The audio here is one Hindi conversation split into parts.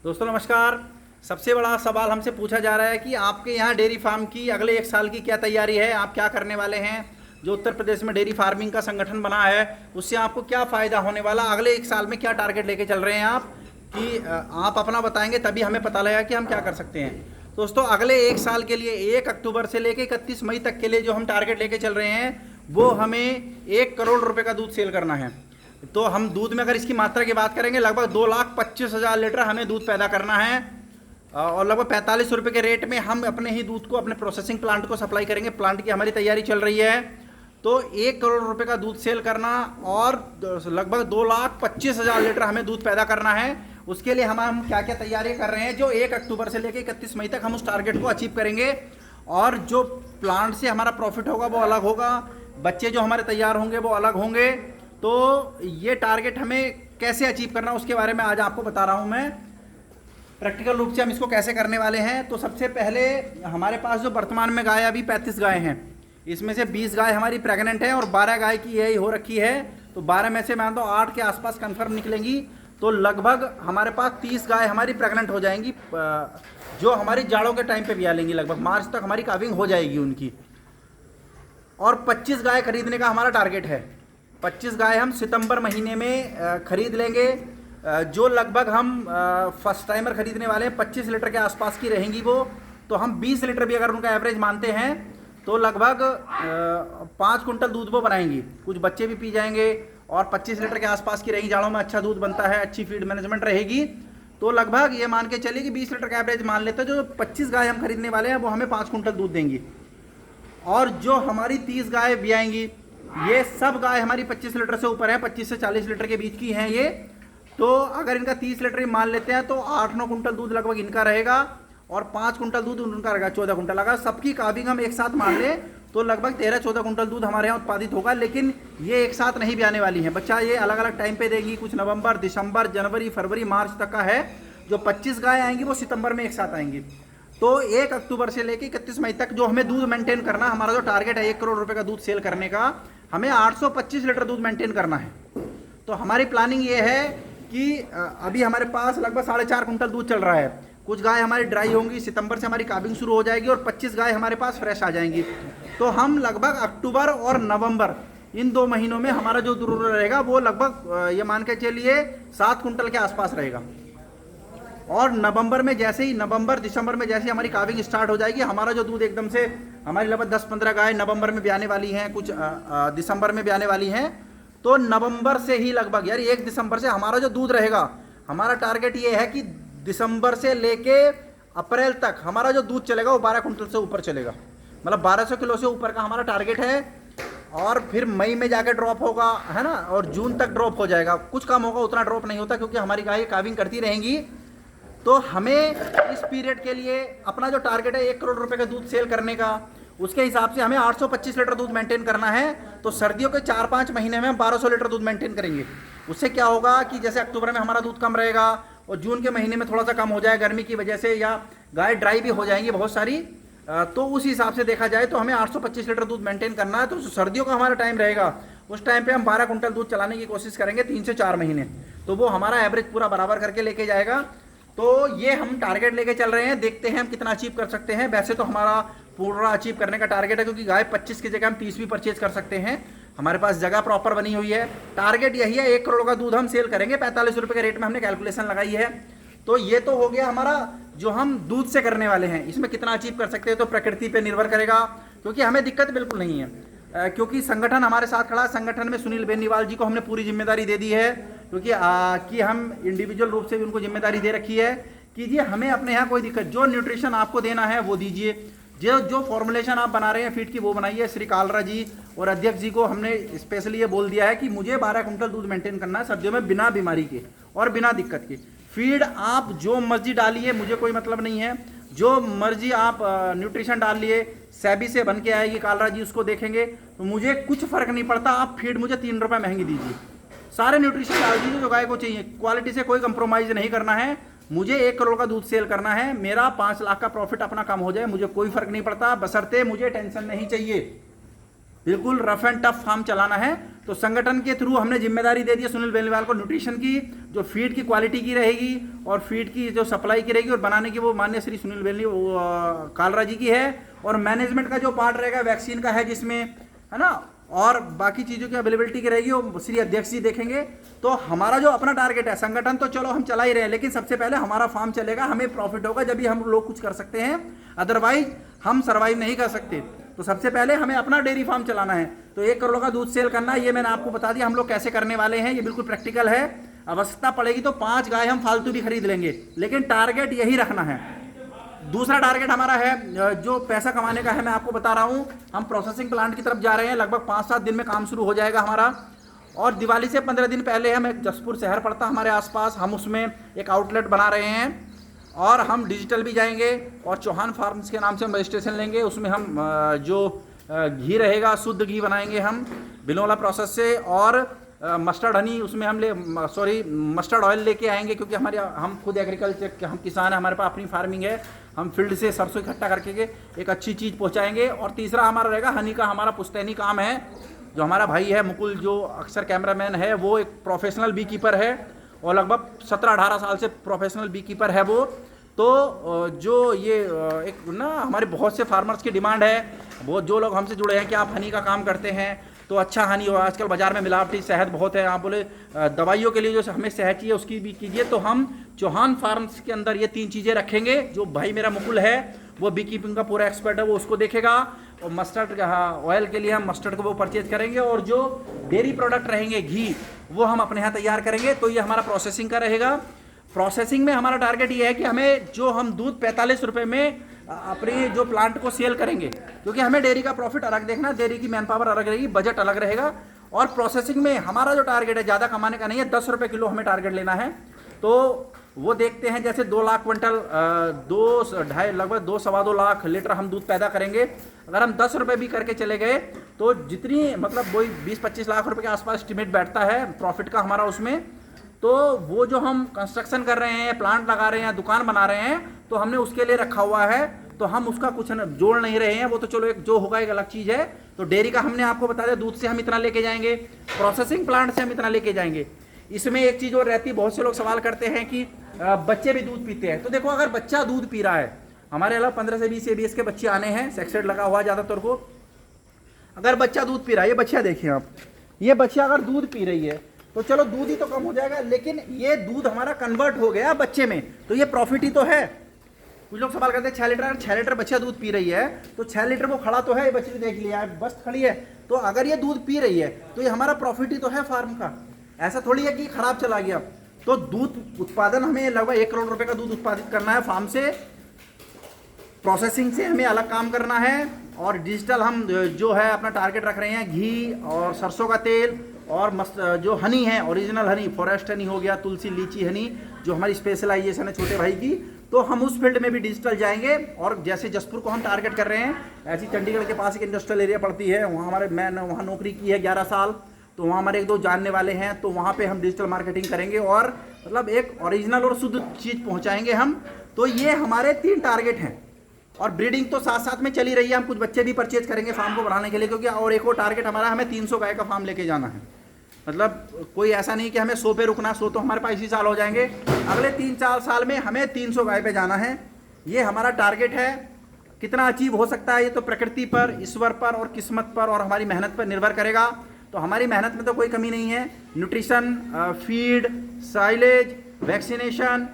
दोस्तों नमस्कार। सबसे बड़ा सवाल हमसे पूछा जा रहा है कि आपके यहाँ डेयरी फार्म की अगले 1 साल की क्या तैयारी है, आप क्या करने वाले हैं। जो उत्तर प्रदेश में डेयरी फार्मिंग का संगठन बना है उससे आपको क्या फ़ायदा होने वाला, अगले 1 साल में क्या टारगेट लेके चल रहे हैं आप, कि आप अपना बताएंगे तभी हमें पता लगेगा कि हम क्या कर सकते हैं। दोस्तों अगले 1 साल के लिए 1 अक्टूबर से लेकर 31 मई तक के लिए जो हम टारगेट लेके चल रहे हैं वो हमें 1 करोड़ रुपये का दूध सेल करना है। तो हम दूध में अगर इसकी मात्रा की बात करेंगे लगभग 2,25,000 लीटर हमें दूध पैदा करना है और लगभग 45 रुपये के रेट में हम अपने ही दूध को अपने प्रोसेसिंग प्लांट को सप्लाई करेंगे। प्लांट की हमारी तैयारी चल रही है। तो 1 करोड़ रुपये का दूध सेल करना और लगभग 2,25,000 लीटर हमें दूध पैदा करना है। उसके लिए हम क्या क्या तैयारी कर रहे हैं जो 1 अक्टूबर से लेकर 31 मई तक हम उस टारगेट को अचीव करेंगे। और जो प्लांट से हमारा प्रॉफिट होगा वो अलग होगा, बच्चे जो हमारे तैयार होंगे वो अलग होंगे। तो ये टारगेट हमें कैसे अचीव करना उसके बारे में आज आपको बता रहा हूँ मैं। प्रैक्टिकल रूप से हम इसको कैसे करने वाले हैं। तो सबसे पहले हमारे पास जो वर्तमान में गाय अभी 35 गाय हैं, इसमें से 20 गाय हमारी प्रेग्नेंट है और 12 गाय की यही हो रखी है। तो 12 में से मान दो 8 के आसपास कंफर्म निकलेंगी। तो लगभग हमारे पास 30 गाय हमारी प्रेग्नेंट हो जाएंगी जो हमारी जाड़ों के टाइम पे ब्याह लेंगी। लगभग मार्च तक हमारी काविंग हो जाएगी उनकी। और 25 गाय खरीदने का हमारा टारगेट है। 25 गाय हम सितंबर महीने में खरीद लेंगे। जो लगभग हम फर्स्ट टाइमर खरीदने वाले हैं 25 लीटर के आसपास की रहेंगी वो। तो हम 20 लीटर भी अगर उनका एवरेज मानते हैं तो लगभग 5 कुंटल दूध वो बनाएंगी। कुछ बच्चे भी पी जाएंगे और 25 लीटर के आसपास की रहेगी। जाड़ों में अच्छा दूध बनता है, अच्छी फीड मैनेजमेंट रहेगी। तो लगभग ये मान के चलिए कि 20 लीटर का एवरेज मान लेते हैं। जो 25 गाय हम खरीदने वाले हैं वो हमें 5 कुंटल दूध देंगी। और जो हमारी 30 गाय भी आएंगी, ये सब गाय हमारी 25 लीटर से ऊपर है, 25 से 40 लीटर के बीच की हैं ये। तो अगर इनका 30 लीटर ही मान लेते हैं तो 8-9 कुंटल दूध लगभग इनका रहेगा और 5 कुंटल दूध उनका रहेगा, 14 कुंटल। अगर सबकी काविंग हम एक साथ मान लें तो लगभग 13-14 कुंटल दूध हमारे यहाँ उत्पादित होगा। लेकिन ये एक साथ नहीं भी आने वाली हैं, बच्चा ये अलग अलग टाइम पे देगी। कुछ नवंबर, दिसंबर, जनवरी, फरवरी, मार्च तक का है। जो 25 गाय आएंगी वो सितंबर में एक साथ आएंगी। तो 1 अक्टूबर से लेकर 31 मई तक जो हमें दूध मेंटेन करना, हमारा जो टारगेट है 1 करोड़ रुपए का दूध सेल करने का, हमें 825 लीटर दूध मेंटेन करना है। तो हमारी प्लानिंग ये है कि अभी हमारे पास लगभग 4.5 कुंटल दूध चल रहा है। कुछ गाय हमारी ड्राई होंगी, सितंबर से हमारी काविंग शुरू हो जाएगी और 25 गाय हमारे पास फ्रेश आ जाएंगी। तो हम लगभग अक्टूबर और नवंबर इन 2 महीनों में हमारा जो दूध रहेगा वो लगभग ये मान के चलिए 7 कुंटल के आसपास रहेगा। और नवंबर में जैसे ही दिसंबर में जैसे ही हमारी काविंग स्टार्ट हो जाएगी, हमारा जो दूध एकदम से हमारी लगभग 10-15 गाय नवंबर में ब्याने वाली हैं, कुछ दिसंबर में ब्याने वाली हैं। तो नवंबर से ही लगभग 1 दिसंबर से हमारा जो दूध रहेगा, हमारा टारगेट ये है कि दिसंबर से लेके अप्रैल तक हमारा जो दूध चलेगा वो 12 कुंटल से ऊपर चलेगा। मतलब 1200 किलो से ऊपर का हमारा टारगेट है। और फिर मई में जाकर ड्रॉप होगा, है ना, और जून तक ड्रॉप हो जाएगा। कुछ कम होगा, उतना ड्रॉप नहीं होता क्योंकि हमारी गाय काविंग करती रहेंगी। तो हमें इस पीरियड के लिए अपना जो टारगेट है 1 करोड़ रुपए का दूध सेल करने का, उसके हिसाब से हमें 825 लीटर दूध मेंटेन करना है। तो सर्दियों के 4-5 महीने में हम 1200 लीटर दूध मेंटेन करेंगे। उससे क्या होगा कि जैसे अक्टूबर में हमारा दूध कम रहेगा और जून के महीने में थोड़ा सा कम हो जाए गर्मी की वजह से, या गाय ड्राई भी हो जाएंगी बहुत सारी। तो उस हिसाब से देखा जाए तो हमें 825 लीटर दूध मेंटेन करना है। तो सर्दियों का हमारा टाइम रहेगा, उस टाइम पे हम 12 कुंटल दूध चलाने की कोशिश करेंगे 3 से 4 महीने। तो वो हमारा एवरेज पूरा बराबर करके लेके जाएगा। तो ये हम टारगेट लेके चल रहे हैं, देखते हैं हम कितना अचीव कर सकते हैं। वैसे तो हमारा पूरा अचीव करने का टारगेट है क्योंकि गाय 25 की जगह हम 30 भी परचेज कर सकते हैं। हमारे पास जगह प्रॉपर बनी हुई है। टारगेट यही है, 1 करोड़ का दूध हम सेल करेंगे। 45 रुपये के रेट में हमने कैलकुलेशन लगाई है। तो ये तो हो गया हमारा जो हम दूध से करने वाले हैं। इसमें कितना अचीव कर सकते हैं तो प्रकृति पे निर्भर करेगा, क्योंकि हमें दिक्कत बिल्कुल नहीं है। क्योंकि संगठन हमारे साथ खड़ा है। संगठन में सुनील बेनीवाल जी को हमने पूरी जिम्मेदारी दे दी है, क्योंकि कि हम इंडिविजुअल रूप से भी उनको जिम्मेदारी दे रखी है कि जी हमें अपने यहाँ कोई दिक्कत, जो न्यूट्रिशन आपको देना है वो दीजिए, जो फॉर्मुलेशन आप बना रहे हैं फीड की वो बनाइए। श्री कालरा जी और अध्यक्ष जी को हमने स्पेशली ये बोल दिया है कि मुझे 12 कुंटल दूध मेंटेन करना है सर्दियों में, बिना बीमारी के और बिना दिक्कत के। फीड आप जो मर्जी डालिए, मुझे कोई मतलब नहीं है। जो मर्जी आप न्यूट्रिशन डाल लिए, सैबी से बन के आएगी, कालरा जी उसको देखेंगे, तो मुझे कुछ फर्क नहीं पड़ता। आप फीड मुझे 3 रुपये महंगी दीजिए, सारे न्यूट्रिशन डाल दीजिए जो गाय को चाहिए। क्वालिटी से कोई कंप्रोमाइज नहीं करना है। मुझे 1 करोड़ का दूध सेल करना है, मेरा 5 लाख का प्रॉफिट अपना कम हो जाए, मुझे कोई फर्क नहीं पड़ता, बशर्ते मुझे टेंशन नहीं चाहिए। बिल्कुल रफ एंड टफ फार्म चलाना है। तो संगठन के थ्रू हमने जिम्मेदारी दे दी है सुनील बेनीवाल को न्यूट्रिशन की, जो फीड की क्वालिटी की रहेगी और फीड की जो सप्लाई की रहेगी और बनाने की वो माननीय श्री सुनील कालरा जी की है। और मैनेजमेंट का जो पार्ट रहेगा वैक्सीन का है जिसमें, है ना, और बाकी चीज़ों की अवेलेबिलिटी की रहेगी वो श्री अध्यक्ष जी देखेंगे। तो हमारा जो अपना टारगेट है, संगठन तो चलो हम चला ही रहे हैं, लेकिन सबसे पहले हमारा फार्म चलेगा, हमें प्रॉफिट होगा जब भी हम लोग कुछ कर सकते हैं, अदरवाइज हम सर्वाइव नहीं कर सकते। तो सबसे पहले हमें अपना डेयरी फार्म चलाना है। तो 1 करोड़ का दूध सेल करना, ये मैंने आपको बता दिया हम लोग कैसे करने वाले हैं, ये बिल्कुल प्रैक्टिकल है। आवश्यकता पड़ेगी तो 5 गाय हम फालतू भी खरीद लेंगे, लेकिन टारगेट यही रखना है। दूसरा टारगेट हमारा है जो पैसा कमाने का है, मैं आपको बता रहा हूँ, हम प्रोसेसिंग प्लांट की तरफ जा रहे हैं। लगभग 5-7 दिन में काम शुरू हो जाएगा हमारा। और दिवाली से 15 दिन पहले हम एक जसपुर शहर पड़ता हमारे आसपास, हम उसमें एक आउटलेट बना रहे हैं और हम डिजिटल भी जाएंगे और चौहान फार्म्स के नाम से हम रजिस्ट्रेशन लेंगे। उसमें हम जो घी रहेगा शुद्ध घी बनाएंगे हम बिनोला प्रोसेस से, और मस्टर्ड हनी उसमें मस्टर्ड ऑयल लेके आएंगे, क्योंकि हम खुद एग्रीकल्चर के हम किसान हैं, हमारे पास अपनी फार्मिंग है। हम फील्ड से सरसों इकट्ठा करके एक अच्छी चीज़ पहुंचाएंगे। और तीसरा हमारा रहेगा हनी का, हमारा पुश्तैनी काम है। जो हमारा भाई है मुकुल, जो अक्सर कैमरामैन है, वो एक प्रोफेशनल बी कीपर है और लगभग 17-18 साल से प्रोफेशनल बी कीपर है वो। तो जो ये एक ना हमारे बहुत से फार्मर्स की डिमांड है, बहुत जो लोग हमसे जुड़े हैं कि आप हनी का काम करते हैं तो अच्छा हनी हो। आजकल बाजार में मिलावटी शहद बहुत है, आप बोले दवाइयों के लिए जो हमें शहद चाहिए उसकी भी कीजिए। तो हम चौहान फार्म्स के अंदर ये 3 चीज़ें रखेंगे। जो भाई मेरा मुकुल है वो बी कीपिंग का पूरा एक्सपर्ट है, वो उसको देखेगा। और मस्टर्ड ऑयल के लिए हम मस्टर्ड को वो परचेज करेंगे, और जो डेयरी प्रोडक्ट रहेंगे घी वो हम अपने यहाँ तैयार करेंगे। तो ये हमारा प्रोसेसिंग का रहेगा। प्रोसेसिंग में हमारा टारगेट ये है कि हमें जो हम दूध 45 रुपये में अपने जो प्लांट को सेल करेंगे, क्योंकि हमें डेयरी का प्रॉफिट अलग देखना, डेयरी की मैन पावर अलग रहेगी, बजट अलग रहेगा। और प्रोसेसिंग में हमारा जो टारगेट है ज़्यादा कमाने का नहीं है, 10 रुपये किलो हमें टारगेट लेना है। तो वो देखते हैं, जैसे 2 लाख क्विंटल 2-2.5 लगभग 2-2.25 लाख लीटर हम दूध पैदा करेंगे। अगर हम 10 रुपये भी करके चले गए तो जितनी मतलब वही 20-25 लाख रुपए के आसपास एस्टिमेट बैठता है प्रॉफिट का हमारा उसमें। तो वो जो हम कंस्ट्रक्शन कर रहे हैं, प्लांट लगा रहे हैं, दुकान बना रहे हैं, तो हमने उसके लिए रखा हुआ है, तो हम उसका कुछ जोड़ नहीं रहे हैं। वो तो चलो एक जो होगा एक अलग चीज़ है। तो डेयरी का हमने आपको बता दिया, दूध से हम इतना लेके जाएंगे, प्रोसेसिंग प्लांट से हम इतना लेके जाएंगे। इसमें एक चीज़ और रहती है, बहुत से लोग सवाल करते हैं कि बच्चे भी दूध पीते हैं। तो देखो, अगर बच्चा दूध पी रहा है, हमारे अलावा 15 से 20 ABS के बच्चे आने हैं, सेक्सेट लगा हुआ ज़्यादातर को। अगर बच्चा दूध पी रहा है, ये बच्चा देखिए आप, ये बच्चा अगर दूध पी रही है तो चलो दूध ही तो कम हो जाएगा, लेकिन ये दूध हमारा कन्वर्ट हो गया बच्चे में, तो ये प्रॉफिट ही तो है। कुछ लोग सवाल करते हैं 6 लीटर, अगर 6 लीटर बच्चा दूध पी रही है तो 6 लीटर वो खड़ा तो है, बच्चे ने देख लिया है, बस खड़ी है। तो अगर ये दूध पी रही है तो ये हमारा प्रॉफिट ही तो है फार्म का। ऐसा थोड़ी है कि खराब चला गया। तो दूध उत्पादन हमें लगभग 1 करोड़ रुपए का दूध उत्पादित करना है फार्म से। प्रोसेसिंग से हमें अलग काम करना है, और डिजिटल हम जो है अपना टारगेट रख रहे हैं घी और सरसों का तेल, और जो हनी है ओरिजिनल हनी, फॉरेस्ट हनी हो गया, तुलसी लीची हनी जो हमारी स्पेशलाइजेशन है छोटे भाई की, तो हम उस फील्ड में भी डिजिटल जाएंगे। और जैसे जसपुर को हम टारगेट कर रहे हैं, ऐसी चंडीगढ़ के पास एक इंडस्ट्रियल एरिया पड़ती है, वहाँ मैंने वहाँ नौकरी की है 11 साल, तो वहाँ हमारे 1-2 जानने वाले हैं, तो वहाँ पे हम डिजिटल मार्केटिंग करेंगे और मतलब एक ओरिजिनल और शुद्ध चीज़ पहुँचाएंगे हम। तो ये हमारे 3 टारगेट हैं। और ब्रीडिंग तो साथ साथ में चली रही है, हम कुछ बच्चे भी परचेज करेंगे फार्म को बढ़ाने के लिए, क्योंकि और एक और टारगेट हमारा, हमें 300 गाय का फार्म लेके जाना है। मतलब कोई ऐसा नहीं कि हमें 100 पे रुकना, 100 तो हमारे पास इसी साल हो जाएंगे, अगले 3-4 साल में हमें 300 गाय पे जाना है। ये हमारा टारगेट है। कितना अचीव हो सकता है ये तो प्रकृति पर, ईश्वर पर और किस्मत पर और हमारी मेहनत पर निर्भर करेगा। तो हमारी मेहनत में तो कोई कमी नहीं है। न्यूट्रिशन, फीड, साइलेज, वैक्सीनेशन,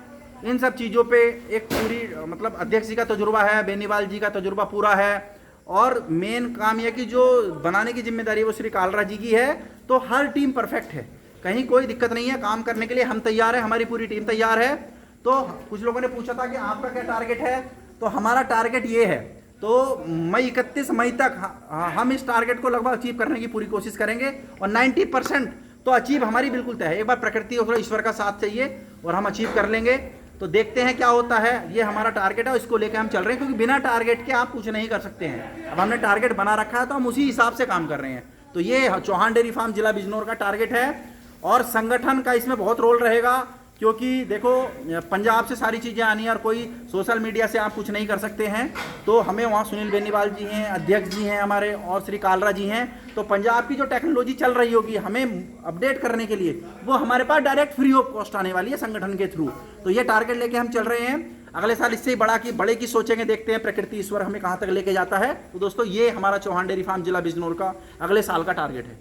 इन सब चीज़ों पे एक पूरी मतलब अध्यक्ष जी का तजुर्बा है, बेनीवाल जी का तजुर्बा पूरा है। और मेन काम यह कि जो बनाने की जिम्मेदारी वो श्री कालरा जी की है। तो हर टीम परफेक्ट है, कहीं कोई दिक्कत नहीं है, काम करने के लिए हम तैयार हैं, हमारी पूरी टीम तैयार है। तो कुछ लोगों ने पूछा था कि आपका क्या टारगेट है, तो हमारा टारगेट ये है। तो 31 मई तक हम इस टारगेट को लगभग अचीव करने की पूरी कोशिश करेंगे, और 90% तो अचीव हमारी बिल्कुल तय है। एक बार प्रकृति और ईश्वर का साथ चाहिए और हम अचीव कर लेंगे। तो देखते हैं क्या होता है। ये हमारा टारगेट है, इसको लेकर हम चल रहे हैं, क्योंकि बिना टारगेट के आप कुछ नहीं कर सकते हैं। अब हमने टारगेट बना रखा है तो हम उसी हिसाब से काम कर रहे हैं। तो ये चौहान डेयरी फार्म जिला बिजनौर का टारगेट है, और संगठन का इसमें बहुत रोल रहेगा। क्योंकि देखो पंजाब से सारी चीज़ें आनी है और कोई सोशल मीडिया से आप कुछ नहीं कर सकते हैं। तो हमें वहाँ सुनील बेनीवाल जी हैं, अध्यक्ष जी हैं हमारे, और श्री कालरा जी हैं। तो पंजाब की जो टेक्नोलॉजी चल रही होगी हमें अपडेट करने के लिए, वो हमारे पास डायरेक्ट फ्री ऑफ कॉस्ट आने वाली है संगठन के थ्रू। तो ये टारगेट लेके हम चल रहे हैं। अगले साल इससे ही बड़े की सोचेंगे, देखते हैं प्रकृति ईश्वर हमें कहाँ तक लेके जाता है। तो दोस्तों ये हमारा चौहान डेयरी फार्म जिला बिजनौर का अगले साल का टारगेट है।